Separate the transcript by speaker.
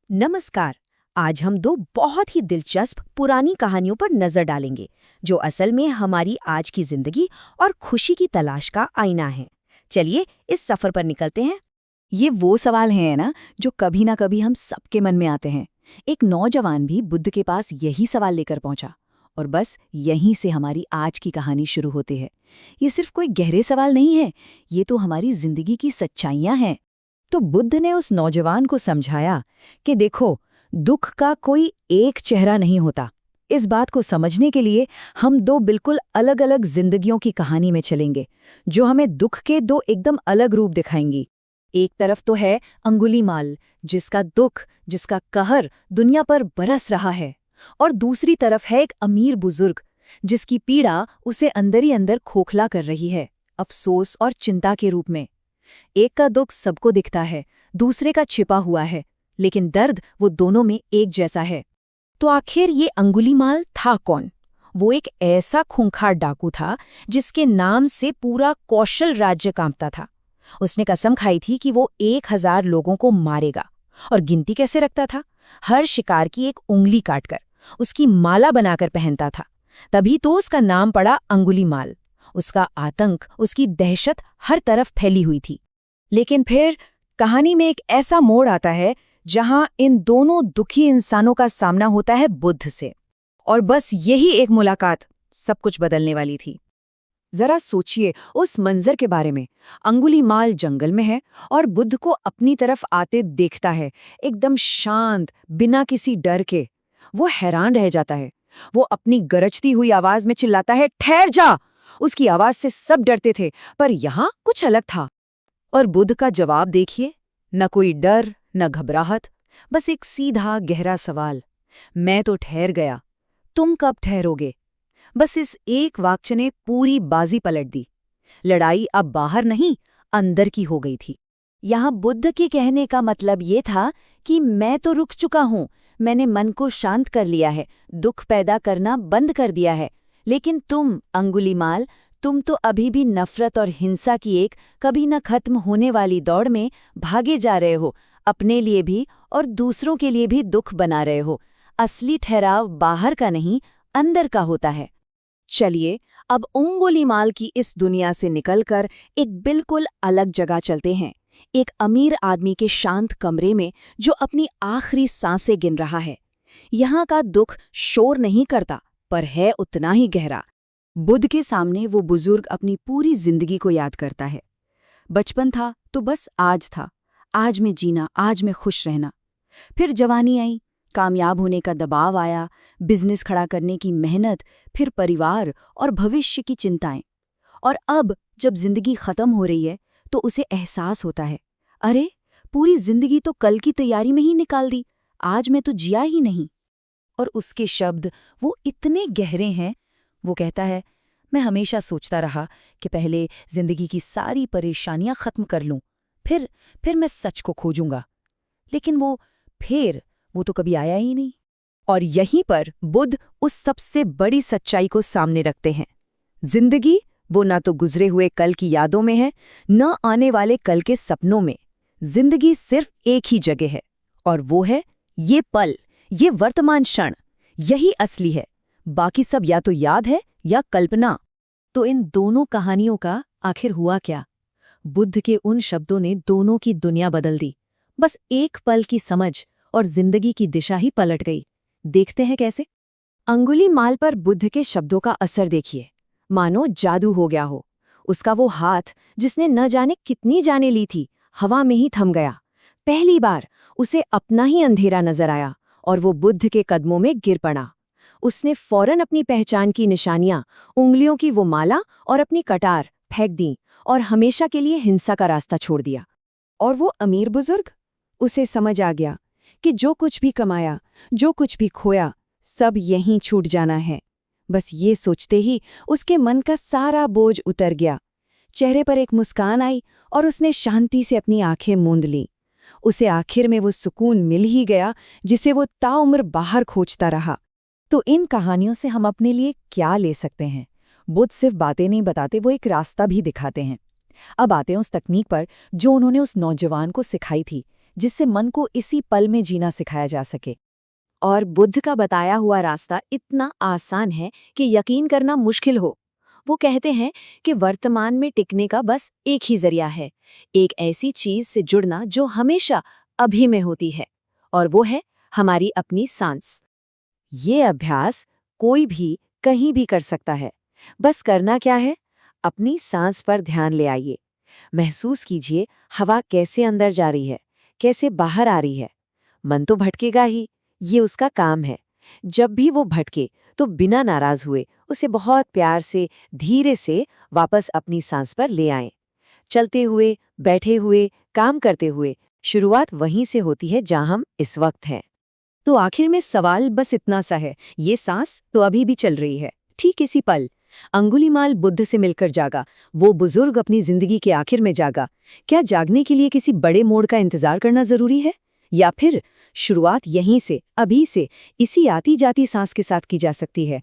Speaker 1: नमस्कार। आज हम दो बहुत ही दिलचस्प पुरानी कहानियों पर नजर डालेंगे जो असल में हमारी आज की जिंदगी और खुशी की तलाश का आईना है। चलिए इस सफर पर निकलते हैं।
Speaker 2: ये वो सवाल हैं ना जो कभी ना कभी हम सबके मन में आते हैं। एक नौजवान भी बुद्ध के पास यही सवाल लेकर पहुंचा और बस यहीं से हमारी आज की कहानी शुरू होती है। ये सिर्फ कोई गहरे सवाल नहीं है, ये तो हमारी जिंदगी की सच्चाइयां हैं।
Speaker 1: तो बुद्ध ने उस नौजवान को समझाया कि देखो, दुख का कोई एक चेहरा नहीं होता। इस बात को समझने के लिए हम दो बिल्कुल अलग अलग जिंदगियों की कहानी में चलेंगे जो हमें दुख के दो एकदम अलग रूप दिखाएंगी।
Speaker 2: एक तरफ तो है अंगुलीमाल, जिसका दुख, जिसका कहर दुनिया पर बरस रहा है, और दूसरी तरफ है एक अमीर बुजुर्ग जिसकी पीड़ा उसे अंदर ही अंदर खोखला कर रही है, अफसोस और चिंता के रूप में। एक का दुख सबको दिखता है, दूसरे का छिपा हुआ है, लेकिन दर्द वो दोनों में एक जैसा है।
Speaker 1: तो आखिर ये अंगुलीमाल था कौन? वो एक ऐसा खूंखार डाकू था जिसके नाम से पूरा कौशल राज्य कांपता था। उसने कसम खाई थी कि वो 1000 लोगों को मारेगा। और गिनती कैसे रखता था? हर शिकार की एक उंगली काटकर उसकी माला बनाकर पहनता था। तभी तो उसका नाम पड़ा अंगुलीमाल। उसका आतंक, उसकी दहशत हर तरफ फैली हुई थी। लेकिन फिर कहानी में एक ऐसा मोड़ आता है जहां इन दोनों दुखी इंसानों का सामना होता है बुद्ध से। और बस यही एक मुलाकात सब कुछ बदलने वाली थी। जरा सोचिए उस मंजर के बारे में। अंगुलीमाल जंगल में है और बुद्ध को अपनी तरफ आते देखता है, एकदम शांत, बिना किसी डर के। वो हैरान रह जाता है। वो अपनी गरजती हुई आवाज में चिल्लाता है, ठहर जा! उसकी आवाज से सब डरते थे, पर यहाँ कुछ अलग था। और बुद्ध का जवाब देखिए, न कोई डर, न घबराहट, बस एक सीधा गहरा सवाल। मैं तो ठहर गया, तुम कब ठहरोगे? बस इस एक वाक्य ने पूरी बाजी पलट दी। लड़ाई अब बाहर नहीं, अंदर की हो गई थी। यहाँ बुद्ध के कहने का मतलब ये था कि मैं तो रुक चुका हूँ, मैंने मन को शांत कर लिया है, दुख पैदा करना बंद कर दिया है। लेकिन तुम, अंगुलीमाल, तुम तो अभी भी नफरत और हिंसा की एक कभी न खत्म होने वाली दौड़ में भागे जा रहे हो, अपने लिए भी और दूसरों के लिए भी दुख बना रहे हो। असली ठहराव बाहर का नहीं, अंदर का होता है। चलिए अब अंगुलीमाल की इस दुनिया से निकलकर एक बिल्कुल अलग जगह चलते हैं। एक अमीर आदमी के शांत कमरे में जो अपनी आखिरी सांसें गिन रहा है। यहाँ का दुख शोर नहीं करता, पर है उतना ही गहरा। बुद्ध के सामने वो बुजुर्ग अपनी पूरी जिंदगी को याद करता है। बचपन था तो बस आज था, आज में जीना, आज में खुश रहना। फिर जवानी आई, कामयाब होने का दबाव आया, बिजनेस खड़ा करने की मेहनत, फिर परिवार और भविष्य की चिंताएं। और अब जब जिंदगी खत्म हो रही है तो उसे एहसास होता है, अरे पूरी जिंदगी तो कल की तैयारी में ही निकाल दी, आज में तो जिया ही नहीं। और उसके शब्द वो इतने गहरे हैं। वो कहता है, मैं हमेशा सोचता रहा कि पहले जिंदगी की सारी परेशानियां खत्म कर लूं, फिर मैं सच को खोजूंगा। लेकिन वो तो कभी आया ही नहीं। और यहीं पर बुद्ध उस सबसे बड़ी सच्चाई को सामने रखते हैं। जिंदगी वो ना तो गुजरे हुए कल की यादों में है, न आने वाले कल के सपनों में। जिंदगी सिर्फ एक ही जगह है, और वो है ये पल, ये वर्तमान क्षण। यही असली है, बाकी सब या तो याद है या कल्पना। तो इन दोनों कहानियों का आखिर हुआ क्या? बुद्ध के उन शब्दों ने दोनों की दुनिया बदल दी। बस एक पल की समझ और जिंदगी की दिशा ही पलट गई। देखते हैं कैसे। अंगुलीमाल पर बुद्ध के शब्दों का असर देखिए, मानो जादू हो गया हो। उसका वो हाथ जिसने न जाने कितनी जाने ली थी, हवा में ही थम गया। पहली बार उसे अपना ही अंधेरा नजर आया और वो बुद्ध के कदमों में गिर पड़ा। उसने फौरन अपनी पहचान की निशानियां, उंगलियों की वो माला और अपनी कटार फेंक दी और हमेशा के लिए हिंसा का रास्ता छोड़ दिया। और वो अमीर बुजुर्ग, उसे समझ आ गया कि जो कुछ भी कमाया, जो कुछ भी खोया, सब यहीं छूट जाना है। बस ये सोचते ही उसके मन का सारा बोझ उतर गया। चेहरे पर एक मुस्कान आई और उसने शांति से अपनी आंखें मूंद लीं। उसे आखिर में वो सुकून मिल ही गया जिसे वो ताउम्र बाहर खोजता रहा। तो इन कहानियों से हम अपने लिए क्या ले सकते हैं? बुद्ध सिर्फ बातें नहीं बताते, वो एक रास्ता भी दिखाते हैं। अब आते हैं उस तकनीक पर जो उन्होंने उस नौजवान को सिखाई थी,
Speaker 2: जिससे मन को इसी पल में जीना सिखाया जा सके। और बुद्ध का बताया हुआ रास्ता इतना आसान है कि यकीन करना मुश्किल हो। वो कहते हैं कि वर्तमान में टिकने का बस एक ही जरिया है, एक ऐसी चीज से जुड़ना जो हमेशा अभी में होती है, और वो है हमारी अपनी सांस। ये अभ्यास कोई भी कहीं भी कर सकता है। बस करना क्या है? अपनी सांस पर ध्यान ले आइए। महसूस कीजिए हवा कैसे अंदर जा रही है, कैसे बाहर आ रही है। मन तो भटकेगा ही, ये उसका काम है। जब भी वो भटके तो बिना नाराज हुए उसे बहुत प्यार से, धीरे से वापस अपनी सांस पर ले आएं। चलते हुए, बैठे हुए, काम करते हुए, शुरुआत वहीं से होती है जहां हम इस वक्त हैं। तो आखिर में सवाल बस इतना सा है, ये सांस तो अभी भी चल रही है, ठीक इसी पल। अंगुलीमाल बुद्ध से मिलकर जागा, वो बुजुर्ग अपनी जिंदगी के आखिर में जागा। क्या जागने के लिए किसी बड़े मोड़ का इंतजार करना जरूरी है, या फिर शुरुआत यहीं से, अभी से, इसी आती जाती सांस के साथ की जा सकती है?